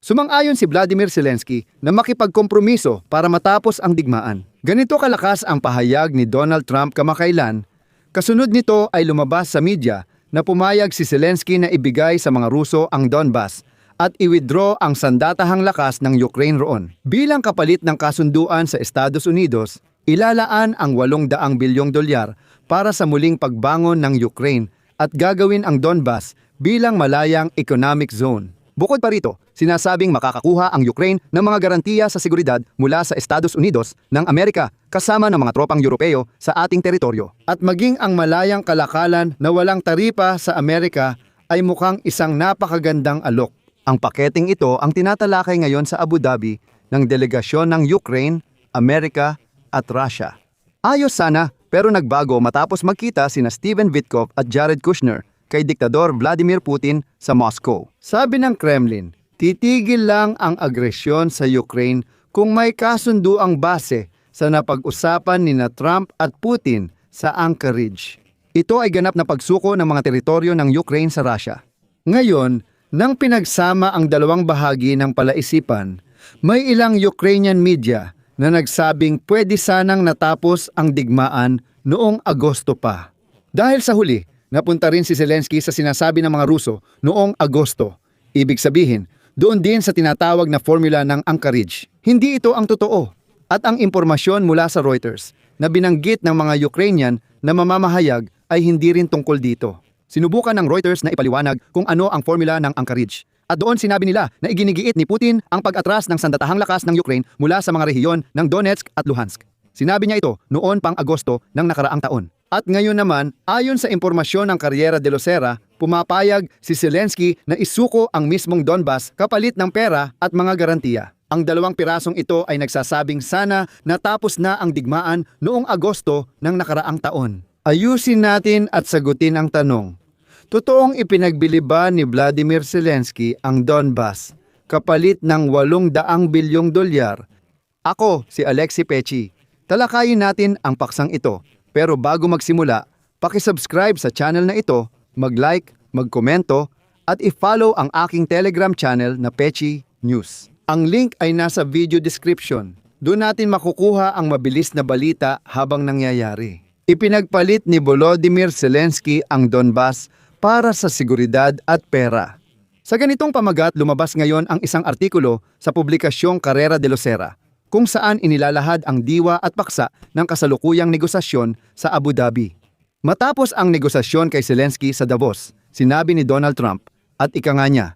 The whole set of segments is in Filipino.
Sumang-ayon si Vladimir Zelensky na makipagkompromiso para matapos ang digmaan. Ganito kalakas ang pahayag ni Donald Trump kamakailan. Kasunod nito ay lumabas sa media na pumayag si Zelensky na ibigay sa mga Ruso ang Donbas at i-withdraw ang sandatahang lakas ng Ukraine roon. Bilang kapalit ng kasunduan sa Estados Unidos, ilalaan ang $800 bilyong para sa muling pagbangon ng Ukraine at gagawin ang Donbas bilang malayang economic zone. Bukod pa rito, sinasabing makakakuha ang Ukraine ng mga garantiya sa seguridad mula sa Estados Unidos ng Amerika kasama ng mga tropang Europeo sa ating teritoryo. At maging ang malayang kalakalan na walang taripa sa Amerika ay mukhang isang napakagandang alok. Ang paketeng ito ang tinatalakay ngayon sa Abu Dhabi ng delegasyon ng Ukraine, Amerika at Russia. Ayos sana pero nagbago matapos magkita sina Steven Witkoff at Jared Kushner kay Diktador Vladimir Putin sa Moscow. Sabi ng Kremlin, titigil lang ang agresyon sa Ukraine kung may kasunduang base sa napag-usapan ni Trump at Putin sa Anchorage. Ito ay ganap na pagsuko ng mga teritoryo ng Ukraine sa Russia. Ngayon, nang pinagsama ang dalawang bahagi ng palaisipan, may ilang Ukrainian media na nagsabing pwede sanang natapos ang digmaan noong Agosto pa. Dahil sa huli, napunta rin si Zelensky sa sinasabi ng mga Ruso noong Agosto. Ibig sabihin, doon din sa tinatawag na formula ng Anchorage. Hindi ito ang totoo. At ang impormasyon mula sa Reuters na binanggit ng mga Ukrainian na mamamahayag ay hindi rin tungkol dito. Sinubukan ng Reuters na ipaliwanag kung ano ang formula ng Anchorage. At doon sinabi nila na iginigiit ni Putin ang pag-atras ng sandatahang lakas ng Ukraine mula sa mga rehiyon ng Donetsk at Luhansk. Sinabi niya ito noon pang Agosto ng nakaraang taon. At ngayon naman, ayon sa impormasyon ng Carrera de Lucera, pumapayag si Zelensky na isuko ang mismong Donbas kapalit ng pera at mga garantiya. Ang dalawang pirasong ito ay nagsasabing sana natapos na ang digmaan noong Agosto ng nakaraang taon. Ayusin natin at sagutin ang tanong. Totoong ipinagbili ba ni Vladimir Zelensky ang Donbas kapalit ng $800 bilyong? Ako, si Alexi Pechi. Talakayin natin ang paksang ito. Pero bago magsimula, paki-subscribe sa channel na ito, mag-like, mag-komento, at i-follow ang aking Telegram channel na Pechi News. Ang link ay nasa video description. Doon natin makukuha ang mabilis na balita habang nangyayari. Ipinagpalit ni Volodymyr Zelensky ang Donbas para sa seguridad at pera. Sa ganitong pamagat, lumabas ngayon ang isang artikulo sa publikasyong Carrera de Lucera, kung saan inilalahad ang diwa at paksa ng kasalukuyang negosasyon sa Abu Dhabi. Matapos ang negosasyon kay Zelensky sa Davos, sinabi ni Donald Trump, at ika nga niya,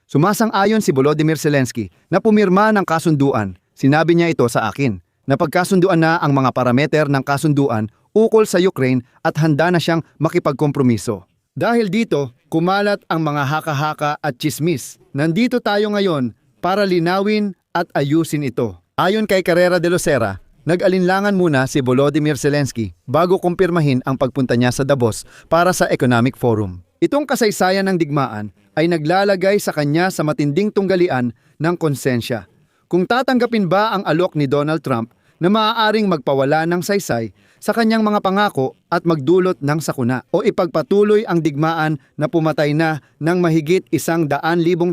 sumasang-ayon si Volodymyr Zelensky na pumirma ng kasunduan. Sinabi niya ito sa akin, na pagkasunduan na ang mga parameter ng kasunduan ukol sa Ukraine at handa na siyang makipagkompromiso. Dahil dito, kumalat ang mga haka-haka at chismis. Nandito tayo ngayon para linawin at ayusin ito. Ayon kay Carrera de Lucera, nag-alinlangan muna si Volodymyr Zelensky bago kumpirmahin ang pagpunta niya sa Davos para sa Economic Forum. Itong kasaysayan ng digmaan ay naglalagay sa kanya sa matinding tunggalian ng konsensya. Kung tatanggapin ba ang alok ni Donald Trump na maaaring magpawala ng saysay sa kanyang mga pangako at magdulot ng sakuna o ipagpatuloy ang digmaan na pumatay na ng mahigit 100,000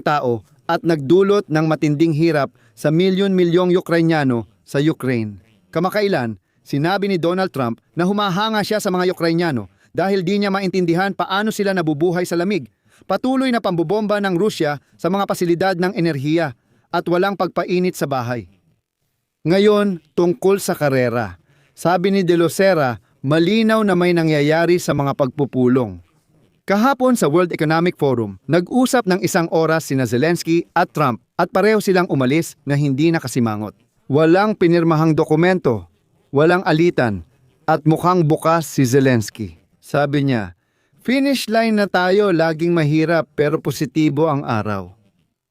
tao at nagdulot ng matinding hirap sa milyon-milyong Ukrainyano sa Ukraine. Kamakailan, sinabi ni Donald Trump na humahanga siya sa mga Ukrainyano dahil di niya maintindihan paano sila nabubuhay sa lamig. Patuloy na pambobomba ng Rusya sa mga pasilidad ng enerhiya at walang pagpainit sa bahay. Ngayon, tungkol sa karera. Sabi ni De Lucera, malinaw na may nangyayari sa mga pagpupulong. Kahapon sa World Economic Forum, nag-usap ng 1 oras sina Zelensky at Trump at pareho silang umalis na hindi nakasimangot. Walang pinirmahang dokumento, walang alitan, at mukhang bukas si Zelensky. Sabi niya, finish line na tayo, laging mahirap pero positibo ang araw.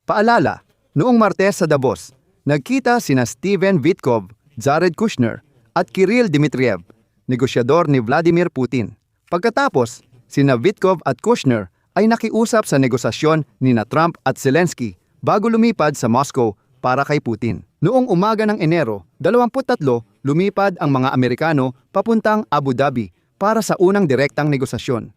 Paalala, noong Martes sa Davos, nagkita sina Steven Witkoff, Jared Kushner at Kirill Dmitriev, negosyador ni Vladimir Putin. Pagkatapos, sina Witkoff at Kushner ay nakiusap sa negosasyon ni Trump at Zelensky bago lumipad sa Moscow para kay Putin. Noong umaga ng Enero 23, lumipad ang mga Amerikano papuntang Abu Dhabi para sa unang direktang negosasyon.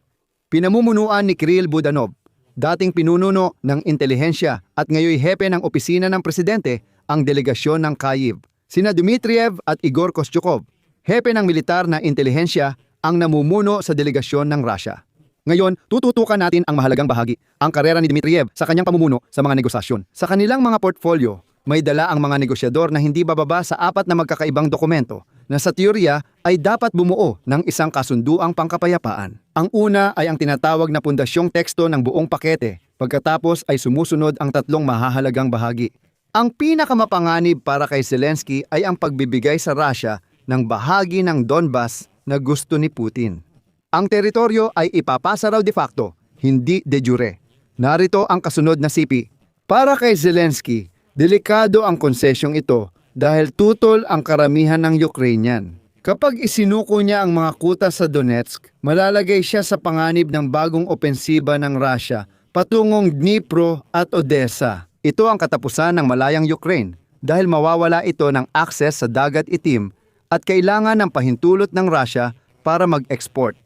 Pinamumunuan ni Kirill Budanov, dating pinununo ng intelihensya at ngayoy hepe ng opisina ng presidente ang delegasyon ng Kyiv. Sina Dmitriev at Igor Kostyukov, hepe ng militar na intelihensya, ang namumuno sa delegasyon ng Russia. Ngayon, tututukan natin ang mahalagang bahagi, ang karera ni Dmitriev sa kanyang pamumuno sa mga negosasyon. Sa kanilang mga portfolio, may dala ang mga negosyador na hindi bababa sa 4 na magkakaibang dokumento na sa teorya ay dapat bumuo ng isang kasunduang pangkapayapaan. Ang una ay ang tinatawag na pundasyong teksto ng buong pakete, pagkatapos ay sumusunod ang 3 mahahalagang bahagi. Ang pinakamapanganib para kay Zelensky ay ang pagbibigay sa Russia ng bahagi ng Donbas na gusto ni Putin. Ang teritoryo ay ipapasa raw de facto, hindi de jure. Narito ang kasunod na sipi. Para kay Zelensky, delikado ang konsesyong ito dahil tutol ang karamihan ng Ukrainian. Kapag isinuko niya ang mga kuta sa Donetsk, malalagay siya sa panganib ng bagong opensiba ng Russia patungong Dnipro at Odessa. Ito ang katapusan ng malayang Ukraine dahil mawawala ito ng akses sa Dagat Itim at kailangan ng pahintulot ng Russia para mag-export.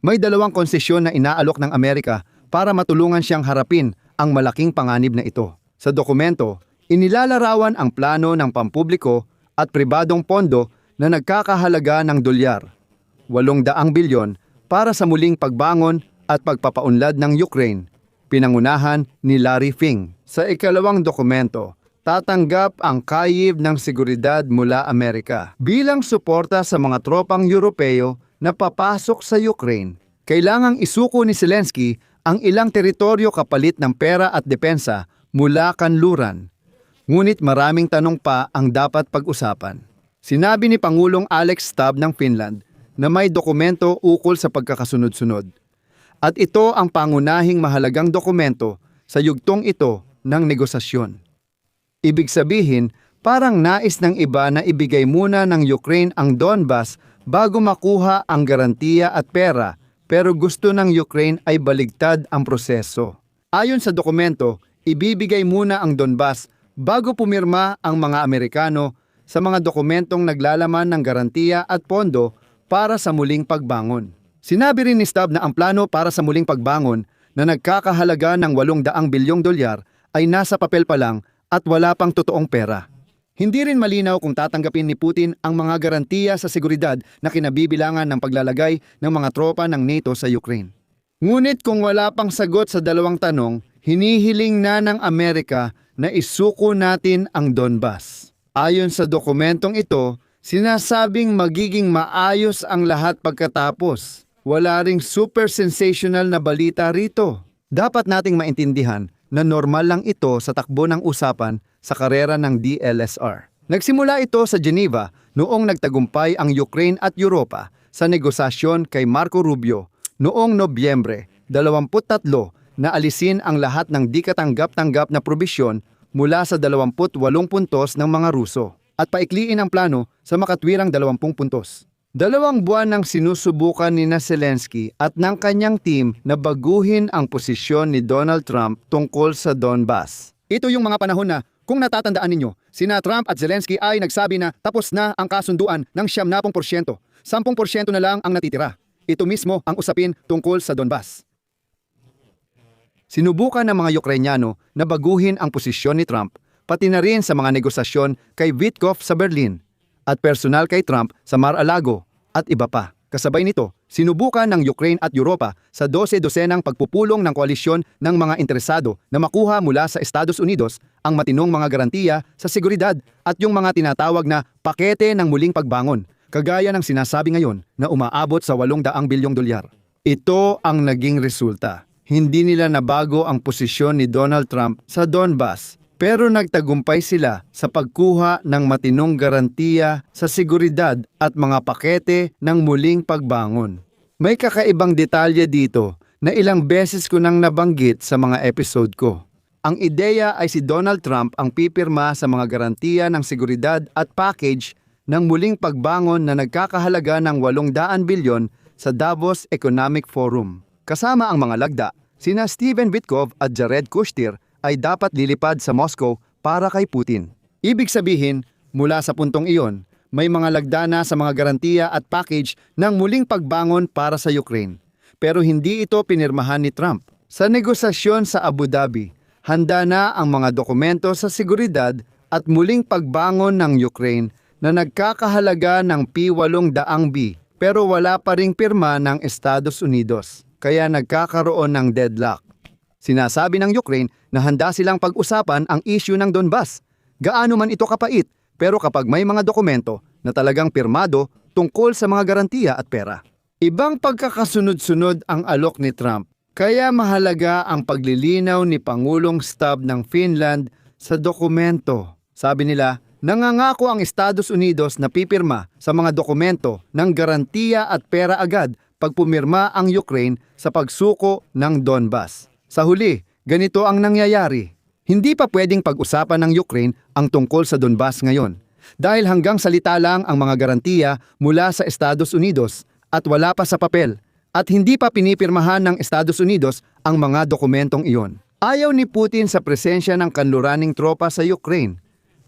May 2 konsesyon na inaalok ng Amerika para matulungan siyang harapin ang malaking panganib na ito. Sa dokumento, inilalarawan ang plano ng pampubliko at pribadong pondo na nagkakahalaga ng $800 bilyon para sa muling pagbangon at pagpapaunlad ng Ukraine, pinangunahan ni Larry Fink. Sa ikalawang dokumento, tatanggap ang Kyiv ng seguridad mula Amerika bilang suporta sa mga tropang Europeo na papasok sa Ukraine. Kailangang isuko ni Zelensky ang ilang teritoryo kapalit ng pera at depensa mula kanluran. Ngunit maraming tanong pa ang dapat pag-usapan. Sinabi ni Pangulong Alex Stubb ng Finland na may dokumento ukol sa pagkakasunod-sunod. At ito ang pangunahing mahalagang dokumento sa yugtong ito ng negosasyon. Ibig sabihin, parang nais ng iba na ibigay muna ng Ukraine ang Donbas bago makuha ang garantiya at pera, pero gusto ng Ukraine ay baligtad ang proseso. Ayon sa dokumento, ibibigay muna ang Donbas bago pumirma ang mga Amerikano sa mga dokumentong naglalaman ng garantiya at pondo para sa muling pagbangon. Sinabi rin ni Stubb na ang plano para sa muling pagbangon na nagkakahalaga ng $800 bilyong ay nasa papel pa lang at wala pang totoong pera. Hindi rin malinaw kung tatanggapin ni Putin ang mga garantiya sa seguridad na kinabibilangan ng paglalagay ng mga tropa ng NATO sa Ukraine. Ngunit kung wala pang sagot sa 2 tanong, hinihiling na ng Amerika na isuko natin ang Donbas. Ayon sa dokumentong ito, sinasabing magiging maayos ang lahat pagkatapos. Wala ring super sensational na balita rito. Dapat nating maintindihan na normal lang ito sa takbo ng usapan sa karera ng DLSR. Nagsimula ito sa Geneva noong nagtagumpay ang Ukraine at Europa sa negosasyon kay Marco Rubio noong Nobyembre 23 na alisin ang lahat ng di katanggap-tanggap na probisyon mula sa 28 puntos ng mga Ruso at paikliin ang plano sa makatwirang 20 puntos. 2 buwan nang sinusubukan ni Zelensky at ng kanyang team na baguhin ang posisyon ni Donald Trump tungkol sa Donbas. Ito yung mga panahon na, kung natatandaan ninyo, sina Trump at Zelensky ay nagsabi na tapos na ang kasunduan ng 70%, 10% na lang ang natitira. Ito mismo ang usapin tungkol sa Donbas. Sinubukan ng mga Ukrainyano na baguhin ang posisyon ni Trump, pati na rin sa mga negosasyon kay Witkoff sa Berlin at personal kay Trump sa Mar-a-Lago at iba pa. Kasabay nito, sinubukan ng Ukraine at Europa sa 12-dosenang pagpupulong ng koalisyon ng mga interesado na makuha mula sa Estados Unidos ang matinong mga garantiya sa seguridad at yung mga tinatawag na pakete ng muling pagbangon, kagaya ng sinasabi ngayon na umaabot sa $800 bilyong. Ito ang naging resulta. Hindi nila nabago ang posisyon ni Donald Trump sa Donbas, pero nagtagumpay sila sa pagkuha ng matinong garantiya sa seguridad at mga pakete ng muling pagbangon. May kakaibang detalye dito na ilang beses ko nang nabanggit sa mga episode ko. Ang ideya ay si Donald Trump ang pipirma sa mga garantiya ng seguridad at package ng muling pagbangon na nagkakahalaga ng $800 bilyon sa Davos Economic Forum. Kasama ang mga lagda, sina Steven Witkoff at Jared Kushner ay dapat lilipad sa Moscow para kay Putin. Ibig sabihin, mula sa puntong iyon, may mga lagda na sa mga garantiya at package ng muling pagbangon para sa Ukraine. Pero hindi ito pinirmahan ni Trump. Sa negosasyon sa Abu Dhabi, handa na ang mga dokumento sa seguridad at muling pagbangon ng Ukraine na nagkakahalaga ng P800 pero wala pa ring pirma ng Estados Unidos, kaya nagkakaroon ng deadlock. Sinasabi ng Ukraine na handa silang pag-usapan ang issue ng Donbas. Gaano man ito kapait, pero kapag may mga dokumento na talagang pirmado tungkol sa mga garantiya at pera. Ibang pagkakasunod-sunod ang alok ni Trump, kaya mahalaga ang paglilinaw ni Pangulong Stubb ng Finland sa dokumento. Sabi nila, nangangako ang Estados Unidos na pipirma sa mga dokumento ng garantiya at pera agad pag pumirma ang Ukraine sa pagsuko ng Donbas. Sa huli, ganito ang nangyayari. Hindi pa pwedeng pag-usapan ng Ukraine ang tungkol sa Donbas ngayon dahil hanggang salita lang ang mga garantiya mula sa Estados Unidos at wala pa sa papel at hindi pa pinipirmahan ng Estados Unidos ang mga dokumentong iyon. Ayaw ni Putin sa presensya ng kanluraning tropa sa Ukraine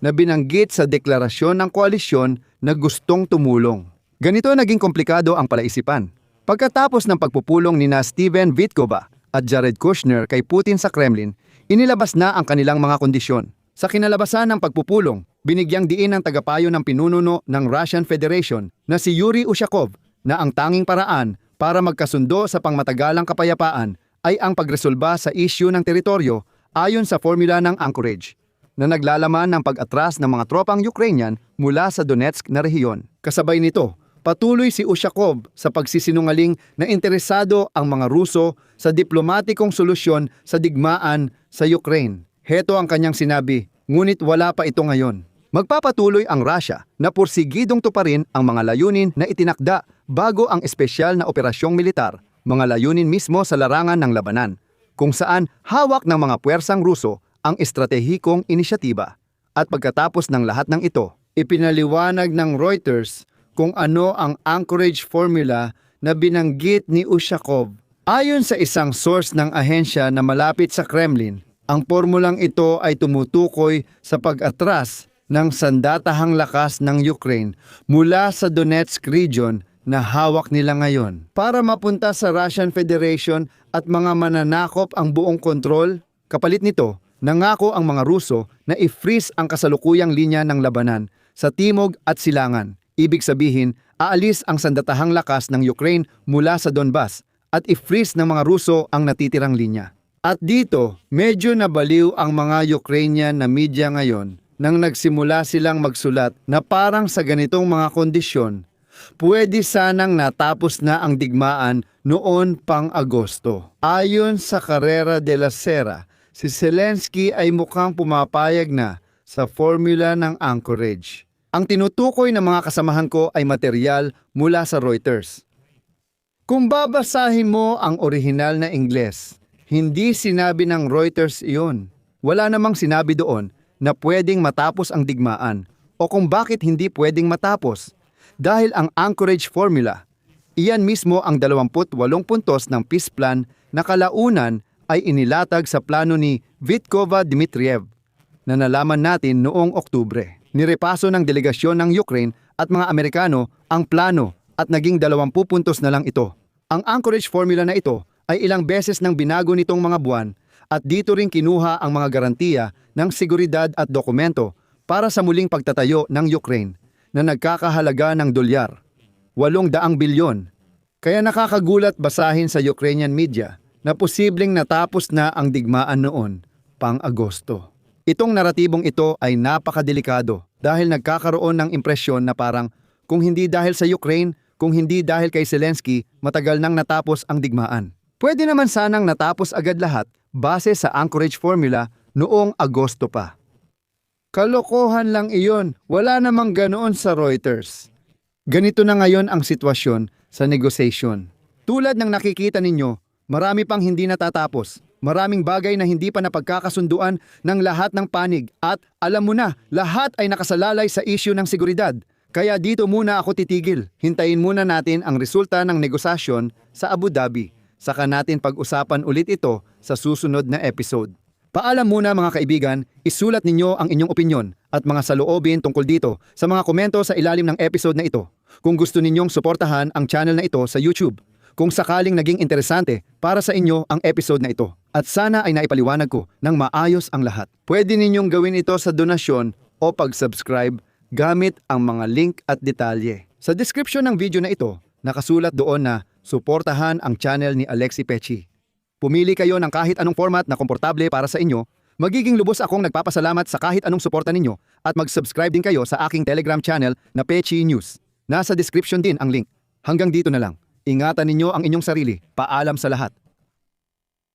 na binanggit sa deklarasyon ng koalisyon na gustong tumulong. Ganito naging komplikado ang palaisipan. Pagkatapos ng pagpupulong nina Steven Vitkova at Jared Kushner kay Putin sa Kremlin, inilabas na ang kanilang mga kondisyon. Sa kinalabasan ng pagpupulong, binigyang diin ng tagapayo ng pinununo ng Russian Federation na si Yuri Ushakov na ang tanging paraan para magkasundo sa pangmatagalang kapayapaan ay ang pagresolba sa issue ng teritoryo ayon sa formula ng Anchorage, na naglalaman ng pag-atras ng mga tropang Ukrainian mula sa Donetsk na rehiyon. Kasabay nito, patuloy si Ushakov sa pagsisinungaling na interesado ang mga Ruso sa diplomatikong solusyon sa digmaan sa Ukraine. Heto ang kanyang sinabi, ngunit wala pa ito ngayon. Magpapatuloy ang Russia na pursigidong tuparin ang mga layunin na itinakda bago ang espesyal na operasyong militar, mga layunin mismo sa larangan ng labanan, kung saan hawak ng mga puwersang Ruso ang estratehikong inisyatiba. At pagkatapos ng lahat ng ito, ipinaliwanag ng Reuters kung ano ang Anchorage formula na binanggit ni Ushakov. Ayon sa isang source ng ahensya na malapit sa Kremlin, ang formulang ito ay tumutukoy sa pag-atras ng sandatahang lakas ng Ukraine mula sa Donetsk region na hawak nila ngayon para mapunta sa Russian Federation at mga mananakop ang buong kontrol. Kapalit nito, nangako ang mga Ruso na i-freeze ang kasalukuyang linya ng labanan sa timog at silangan. Ibig sabihin, aalis ang sandatahang lakas ng Ukraine mula sa Donbas at i-freeze ng mga Ruso ang natitirang linya. At dito, medyo nabaliw ang mga Ukrainian na media ngayon nang nagsimula silang magsulat na parang sa ganitong mga kondisyon, pwede sanang natapos na ang digmaan noon pang Agosto. Ayon sa Carrera de la Sera, si Zelensky ay mukhang pumapayag na sa formula ng Anchorage. Ang tinutukoy ng mga kasamahan ko ay materyal mula sa Reuters. Kung babasahin mo ang orihinal na Ingles, hindi sinabi ng Reuters iyon. Wala namang sinabi doon na pwedeng matapos ang digmaan o kung bakit hindi pwedeng matapos. Dahil ang Anchorage formula, iyan mismo ang 28 puntos ng peace plan na kalaunan ay inilatag sa plano ni Vitkova Dmitriev na nalaman natin noong Oktubre. Nirepaso ng delegasyon ng Ukraine at mga Amerikano ang plano at naging 20 puntos na lang ito. Ang Anchorage formula na ito ay ilang beses nang binago nitong mga buwan at dito rin kinuha ang mga garantiya ng seguridad at dokumento para sa muling pagtatayo ng Ukraine na nagkakahalaga ng $800 bilyon. Kaya nakakagulat basahin sa Ukrainian media na posibleng natapos na ang digmaan noon, pang-Agosto. Itong naratibong ito ay napakadelikado dahil nagkakaroon ng impresyon na parang kung hindi dahil sa Ukraine, kung hindi dahil kay Zelensky, matagal nang natapos ang digmaan. Pwede naman sanang natapos agad lahat base sa Anchorage formula noong Agosto pa. Kalokohan lang iyon, wala namang ganoon sa Reuters. Ganito na ngayon ang sitwasyon sa negotiation. Tulad ng nakikita ninyo, marami pang hindi natatapos. Maraming bagay na hindi pa napagkakasunduan ng lahat ng panig at alam mo na, lahat ay nakasalalay sa issue ng seguridad. Kaya dito muna ako titigil. Hintayin muna natin ang resulta ng negosasyon sa Abu Dhabi. Saka natin pag-usapan ulit ito sa susunod na episode. Paalam muna mga kaibigan, isulat ninyo ang inyong opinyon at mga saloobin tungkol dito sa mga komento sa ilalim ng episode na ito. Kung gusto ninyong suportahan ang channel na ito sa YouTube, kung sakaling naging interesante para sa inyo ang episode na ito. At sana ay naipaliwanag ko ng maayos ang lahat. Pwede ninyong gawin ito sa donasyon o pag-subscribe gamit ang mga link at detalye. Sa description ng video na ito, nakasulat doon na suportahan ang channel ni Alexi Pechi. Pumili kayo ng kahit anong format na komportable para sa inyo. Magiging lubos akong nagpapasalamat sa kahit anong suporta ninyo at mag-subscribe din kayo sa aking Telegram channel na Pechi News. Nasa description din ang link. Hanggang dito na lang. Ingatan ninyo ang inyong sarili. Paalam sa lahat.